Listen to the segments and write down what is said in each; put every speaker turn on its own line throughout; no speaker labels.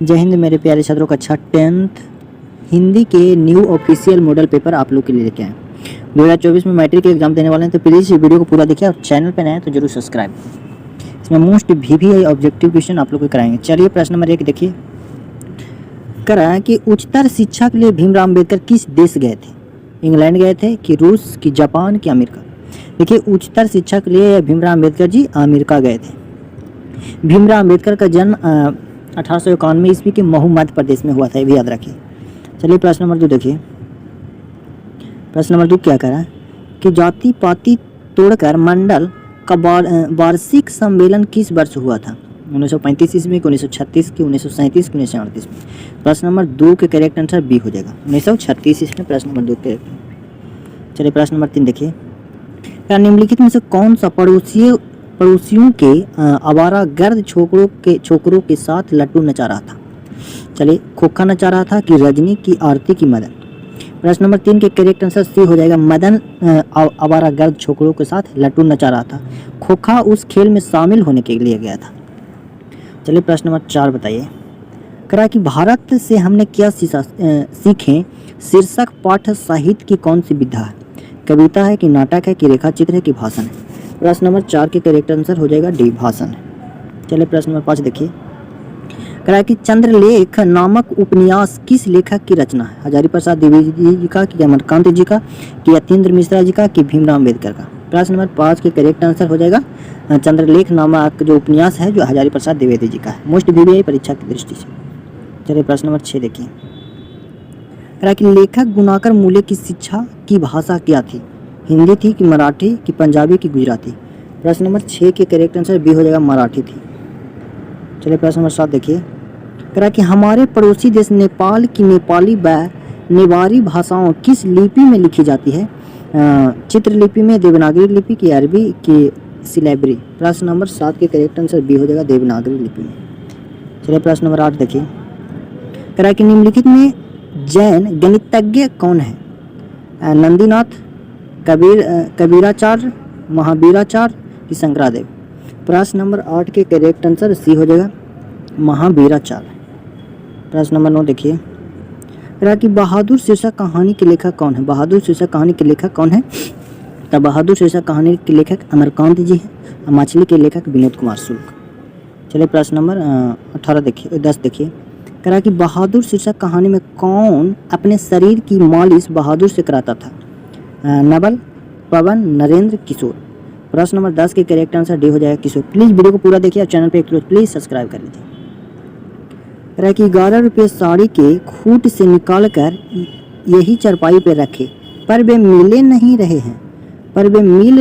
जय हिंद मेरे प्यारे छात्रों, कक्षा 10th हिंदी के न्यू ऑफिशियल मॉडल पेपर आप लोग के लिए लेके आए। 2024 में मैट्रिक के एग्जाम देने वाले हैं, तो प्लीज़ ये वीडियो को पूरा देखिए और चैनल पर नए हैं तो जरूर सब्सक्राइब। इसमें मोस्ट VVI ऑब्जेक्टिव क्वेश्चन आप लोग को कराएंगे। चलिए प्रश्न नंबर 1 देखिए, करा है कि उच्चतर शिक्षा के लिए भीमराव अम्बेडकर किस देश गए थे? इंग्लैंड गए थे कि रूस कि जापान कि अमेरिका? देखिए, उच्चतर शिक्षा के लिए भीमराव अम्बेडकर जी अमेरिका गए थे। भीमराव अम्बेडकर का जन्म 1891 ईस्वी के महू मध्य प्रदेश में हुआ था, ये भी याद रखिए। चलिए प्रश्न नंबर 2 देखिए, प्रश्न नंबर 2 क्या कह रहा है कि जाति पाति तोड़कर मंडल का वार्षिक सम्मेलन किस वर्ष हुआ था? 1935 ईस्वी की, 1936 की, 1937 की, 1938 में? प्रश्न नंबर 2 के करेक्ट आंसर बी हो जाएगा, 1936 ईस्वी में प्रश्न नंबर 2 के। चलिए प्रश्न नंबर 3 देखिए, निम्नलिखित में से कौन सा पड़ोसियों के आवारागर्द छोकरों के साथ लट्टू नचा रहा था? चलिए, खोखा नचा रहा था कि रजनी की आरती की मदन? प्रश्न नंबर 3 के करेक्ट आंसर सी हो जाएगा, मदन आवारागर्द छोकरों के साथ लट्टू नचा रहा था। खोखा उस खेल में शामिल होने के लिए गया था। चलिए प्रश्न नंबर 4 बताइए, करा कि भारत से हमने क्या सीखे शीर्षक पाठ साहित्य की कौन सी विधा है? कविता है कि नाटक है कि रेखा चित्र है कि भाषण है? प्रश्न नंबर 4 के करेक्ट आंसर हो जाएगा डी, भाषण है। चलिए प्रश्न नंबर 5 देखिए, करा कि चंद्रलेख नामक उपन्यास किस लेखक की रचना है? हजारी प्रसाद द्विवेदी जी का कि अमरकांत जी का कि यतीन्द्र मिश्रा जी का कि भीमराव अम्बेडकर का? प्रश्न नंबर 5 के करेक्ट आंसर हो जाएगा चंद्रलेख नामक जो उपन्यास है जो हजारी प्रसाद द्विवेदी जी का है, मोस्ट VVI परीक्षा की दृष्टि से। चलिए प्रश्न नंबर 6 देखिए, करा कि लेखक गुणाकर मूल्य की शिक्षा की भाषा क्या थी? हिंदी थी कि मराठी कि पंजाबी कि गुजराती? प्रश्न नंबर 6 के करेक्ट आंसर बी हो जाएगा, मराठी थी। चलिए प्रश्न नंबर 7 देखिए, करा कि हमारे पड़ोसी देश नेपाल की नेपाली व नेवारी भाषाओं किस लिपि में लिखी जाती है? चित्रलिपि में, देवनागरी लिपि की, अरबी की सिलेबरी? प्रश्न नंबर 7 के करेक्ट आंसर बी हो जाएगा, देवनागरी लिपि में। चलिए प्रश्न नंबर 8 देखिए, करा कि निम्नलिखित में जैन गणितज्ञ कौन है? नंदीनाथ, कबीराचार्य, महावीराचार्य कि शंकरादेव? प्रश्न नंबर 8 के करेक्ट आंसर सी हो जाएगा, महावीराचार्य। प्रश्न नंबर 9 देखिए, करा कि बहादुर शीर्षक कहानी के लेखक कौन है? बहादुर शीर्षक कहानी के लेखक कौन है? तब बहादुर शीर्षक कहानी के लेखक अमरकांत जी हैं, मछली के लेखक विनोद कुमार शुक्ल। चलिए प्रश्न नंबर 18 देखिए, 10 देखिए, करा कि बहादुर शीर्षक कहानी में कौन अपने शरीर की मालिश बहादुर से कराता था? नवल, पवन, नरेंद्र, किशोर? प्रश्न नंबर 10 के करेक्ट आंसर डी हो जाएगा, किशोर। प्लीज़ वीडियो को पूरा देखिए और चैनल पे प्लीज़ सब्सक्राइब कर लीजिए। करा कि 11 रुपये साड़ी के खूट से निकाल कर यही चरपाई पे रखे पर वे मिल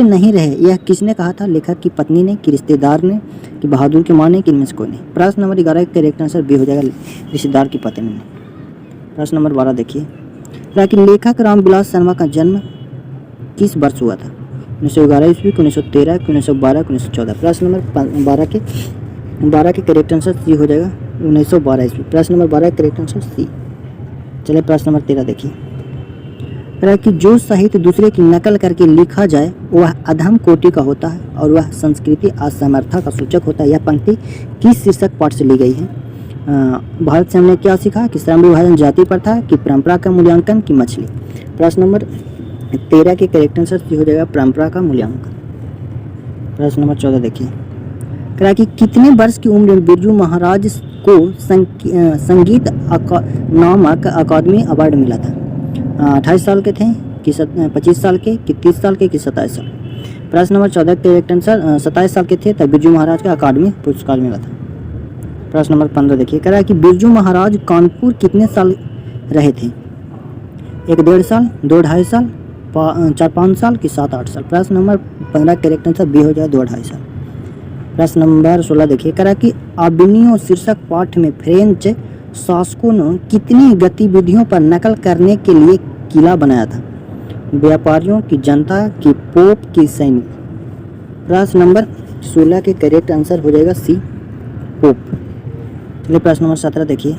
नहीं रहे, यह किसने कहा था? लेखक की पत्नी ने कि रिश्तेदार ने कि बहादुर की माँ ने कि इनमें से कोई नहीं? प्रश्न नंबर 11 का करेक्ट आंसर बी हो जाएगा, रिश्तेदार की पत्नी ने। प्रश्न नंबर 12 देखिए, करा कि लेखक रामविलास शर्मा का जन्म किस वर्ष हुआ था? 1911 ईस्वी, 1913, 1912, 1914? प्रश्न नंबर 12 के करेक्ट आंसर सी हो जाएगा, 1912 ईस्वी। प्रश्न नंबर 12 करेक्ट आंसर सी। चलिए प्रश्न नंबर 13 देखिए, करा कि जो साहित्य दूसरे की नकल करके लिखा जाए वह अधम कोटि का होता है और वह संस्कृति असमर्था का सूचक होता है। यह पंक्ति किस शीर्षक पाठ से ली गई है? भारत से हमने क्या सीखा कि श्रम विभाजन जाति प्रथा कि परंपरा का मूल्यांकन की मछली? प्रश्न नंबर 13 के करेक्ट आंसर हो जाएगा, परंपरा का मूल्यांकन। प्रश्न नंबर 14 देखिए, करा कि कितने वर्ष की उम्र में बिरजू महाराज को संगीत नामक अकादमी अवार्ड मिला था? 28 साल के थे कि 25 साल के कि 30 साल के कि 27 साल? प्रश्न नंबर 14 के करेक्ट आंसर 27 साल के थे तब बिरजू महाराज का अकादमी पुरस्कार मिला था। प्रश्न नंबर 15 देखिए, करा कि बिरजू महाराज कानपुर कितने साल रहे थे? 1-1.5 साल, 2-2.5 साल, 4-5 साल कि 7-8 साल? प्रश्न नंबर 15 करेक्ट आंसर बी हो जाए, 2-2.5 साल। प्रश्न नंबर 16 देखिए, करा कि आबिनियो शीर्षक पाठ में फ्रेंच शासकों ने कितनी गतिविधियों पर नकल करने के लिए किला बनाया था? व्यापारियों की, जनता की, पोप की, सैनिक? प्रश्न नंबर 16 के करेक्ट आंसर हो जाएगा सी, पोप। चलिए प्रश्न नंबर 17 देखिए,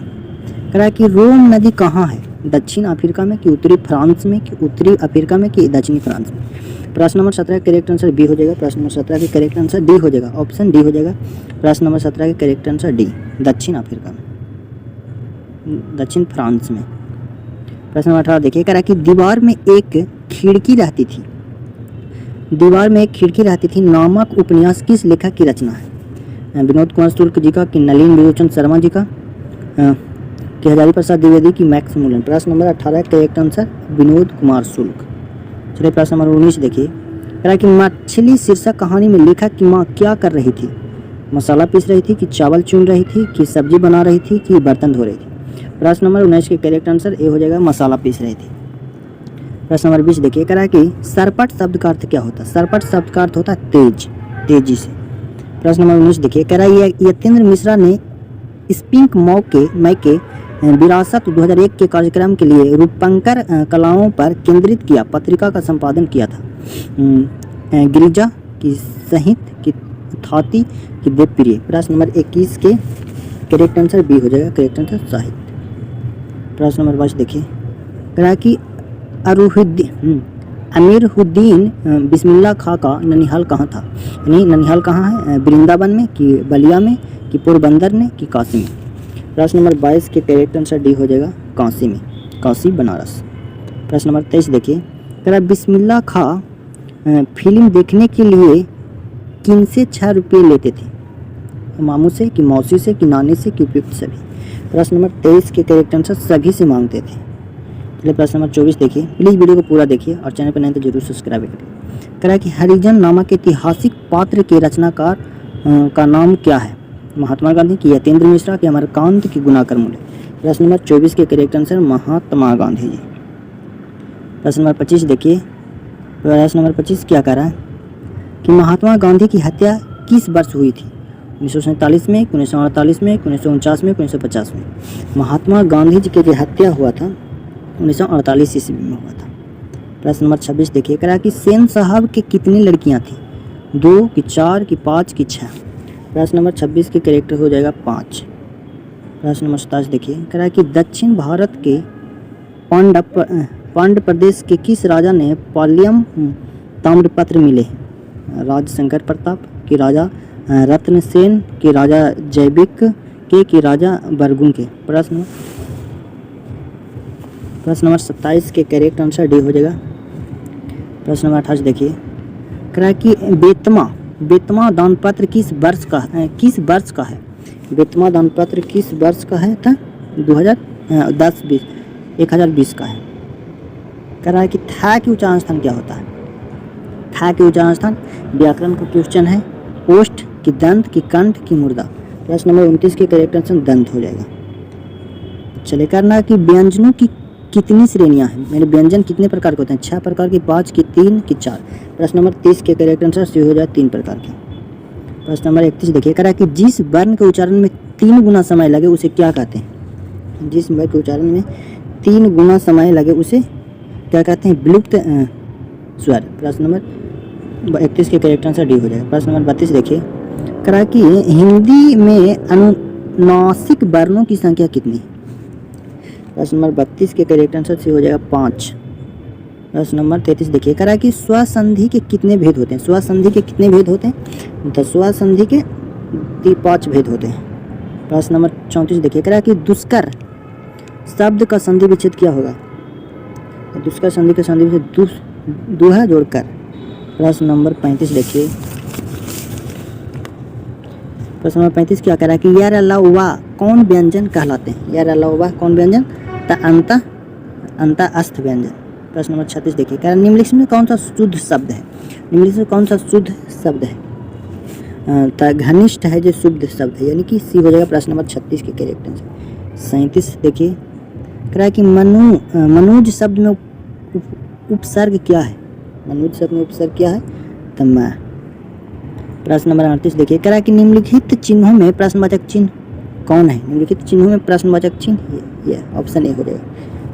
करा कि रोम नदी कहाँ है? दक्षिण अफ्रीका में कि उत्तरी फ्रांस में कि उत्तरी अफ्रीका में कि दक्षिणी फ्रांस में? प्रश्न नंबर 17 का करेक्ट आंसर बी हो जाएगा। प्रश्न नंबर 17 के करेक्ट आंसर डी हो जाएगा, ऑप्शन डी हो जाएगा। प्रश्न नंबर 17 के करेक्ट आंसर डी, दक्षिण अफ्रीका में। दक्षिण फ्रांस में। प्रश्न नंबर 18 देखिए, कह रहा है कि दीवार में एक खिड़की रहती थी, दीवार में एक खिड़की रहती थी नामक उपन्यास किस लेखक की रचना है? विनोद कुमार शुक्ल जी का, कि नलिन विलोचन शर्मा जी का, कि हजारी प्रसाद द्विवेदी की, मैक्स मूलन। प्रश्न number 18 correct answer Vinod Kumar Shukla. चलिए प्रश्न नंबर 19 देखिए, कह रहा है कि मछली शीर्षक कहानी में लेखक की माँ क्या कर रही थी? मसाला पीस रही थी, कि चावल चुन रही थी, कि सब्जी बना रही थी, कि बर्तन धो रही थी? प्रश्न नंबर 19 के करेक्ट आंसर ए हो जाएगा, मसाला पीस रही थी। प्रश्न नंबर 20 देखिए, कह रहा है कि सरपट शब्द का अर्थ क्या होता है? सरपट शब्द का अर्थ होता है तेज, तेजी से। प्रश्न नंबर 19 देखिए, कह रहा है यतेंद्र मिश्रा ने स्पिंक मौके विरासत 2001 के कार्यक्रम के लिए रूपंकर कलाओं पर केंद्रित किया पत्रिका का संपादन किया था? गिरिजा, की सहित, की थाती, की देवप्रिय? प्रश्न नंबर 21 के करेक्ट आंसर बी हो जाएगा, करेक्ट आंसर साहित्य। प्रश्न नंबर 22 देखिए, कह रहा है कि अमीरुद्दीन बिस्मिल्लाह खां का ननिहाल कहाँ था? यानी ननिहाल कहाँ है? वृंदावन में, कि बलिया में, कि पोरबंदर में, कि काशी में? प्रश्न नंबर 22 के करेक्ट आंसर डी हो जाएगा, काशी में, काशी बनारस। प्रश्न नंबर 23 देखिए, कह रहा बिस्मिल्लाह खां फिल्म देखने के लिए किन से 6 रुपये लेते थे? मामू से, कि मौसी से, कि नानी से, कि उपयुक्त सभी? प्रश्न नंबर 23 के करेक्ट आंसर सभी से मांगते थे। चलिए प्रश्न नंबर 24 देखिए, प्लीज़ वीडियो को पूरा देखिए और चैनल पर नहीं तो जरूर सब्सक्राइब करिए। कह रहा है कि हरिजन नामक ऐतिहासिक पात्र के रचनाकार का नाम क्या है? महात्मा गांधी, कि यतेंद्र मिश्रा, कि अमरकांत, कि गुणाकर मूले? प्रश्न नंबर 24 के करेक्ट आंसर महात्मा गांधी जी। प्रश्न नंबर 25 देखिए, प्रश्न नंबर 25 क्या कह रहा है कि महात्मा गांधी की हत्या किस वर्ष हुई थी? 1947 में, 1948 में, 1949 में, 1950 में? महात्मा गांधी जी की जो हत्या हुआ था 1948 ईस्वी में हुआ था। प्रश्न नंबर 26 देखिए, कह रहा कि सेन साहब के कितनी लड़कियां थी? 2, कि 4, कि 5, कि 6? प्रश्न नंबर 26 के करेक्ट हो जाएगा 5। प्रश्न नंबर 27 देखिए, कह रहा है कि दक्षिण भारत के पांड्य प्रदेश के किस राजा ने पाल्यम ताम्रपत्र मिले? राजशंकर प्रताप, कि राजा रत्नसेन, कि राजा जैविक के, कि राजा बरगुन के? प्रश्न नंबर 27 के करेक्ट आंसर डी हो जाएगा। प्रश्न नंबर 28 देखिए, कह रहा है कि बेतमा दानपत्र किस वर्ष का है? बेतमा दानपत्र किस वर्ष का है? था 1020 का है। कह रहा है कि था के उच्चारण स्थान क्या होता है? था के उच्चारण स्थान व्याकरण का क्वेश्चन है। ओष्ठ, कि दंत, कि कंठ, कि मुर्दा? प्रश्न नंबर 29 के करेक्ट आंसर दंत हो जाएगा। चलिए करना कि व्यंजनों की कितनी श्रेणियां हैं? मेरे व्यंजन कितने प्रकार के होते हैं? 6 प्रकार के, 5, कि 3, कि 4? प्रश्न नंबर 30 के करेक्ट आंसर सी हो जाए 3 प्रकार के। प्रश्न नंबर 31 देखिए, कह रहा है कि जिस वर्ण के उच्चारण में 3 गुना समय लगे उसे क्या कहते हैं? जिस वर्ण के उच्चारण में 3 गुना समय लगे उसे क्या कहते हैं? विलुप्त स्वर। प्रश्न नंबर 31 के करेक्ट आंसर डी हो जाएगा। प्रश्न नंबर 32 देखिए, कह रहा है कि हिंदी में अनुनासिक वर्णों की संख्या कितनी है? प्रश्न नंबर 32 के करेक्ट आंसर से हो जाएगा 5। प्रश्न नंबर 33 देखिए, कह रहा है कि स्वसंधि के कितने भेद होते हैं? स्वसंधि के कितने भेद होते हैं? तो स्वसंधि के 5 भेद होते हैं। प्रश्न नंबर 34 देखिए, कह रहा है कि दुष्कर शब्द का संधि विच्छेद क्या होगा? दुष्कर संधि का संधि विच्छेद दुहा जोड़कर। प्रश्न नंबर 35 देखिए, प्रश्न नंबर 35 क्या कह रहा है कि यार अलावा कौन व्यंजन कहलाते हैं? यार अलावा कौन व्यंजन? अंत अस्थ व्यंजन। प्रश्न नंबर 36 देखिए, कह रहा है निम्नलिखित में कौन सा शुद्ध शब्द है? निम्नलिखित में कौन सा शुद्ध शब्द है? घनिष्ठ है जो शुद्ध शब्द है, यानी कि सी हो जाएगा। प्रश्न नंबर 36 के करेक्ट आंसर। 37 देखिए, कह रहा है कि मनुज शब्द में उपसर्ग क्या है? मनुज शब्द में उपसर्ग क्या है? तो मैं। प्रश्न नंबर 38 देखिए, कह रहा है कि निम्नलिखित चिन्हों में प्रश्नवाचक चिन्ह कौन है? निम्नलिखित चिन्हों में प्रश्नवाचक चिन्ह ये ऑप्शन ए हो जाएगा।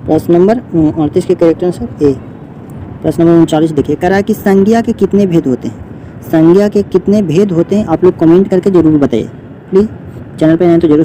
प्रश्न नंबर 38 के करेक्ट आंसर ए। प्रश्न नंबर 39 देखिए, कह रहा है कि संज्ञा के कितने भेद होते हैं? संज्ञा के कितने भेद होते हैं आप लोग कमेंट करके जरूर बताइए प्लीज़। चैनल पर नहीं तो जरूर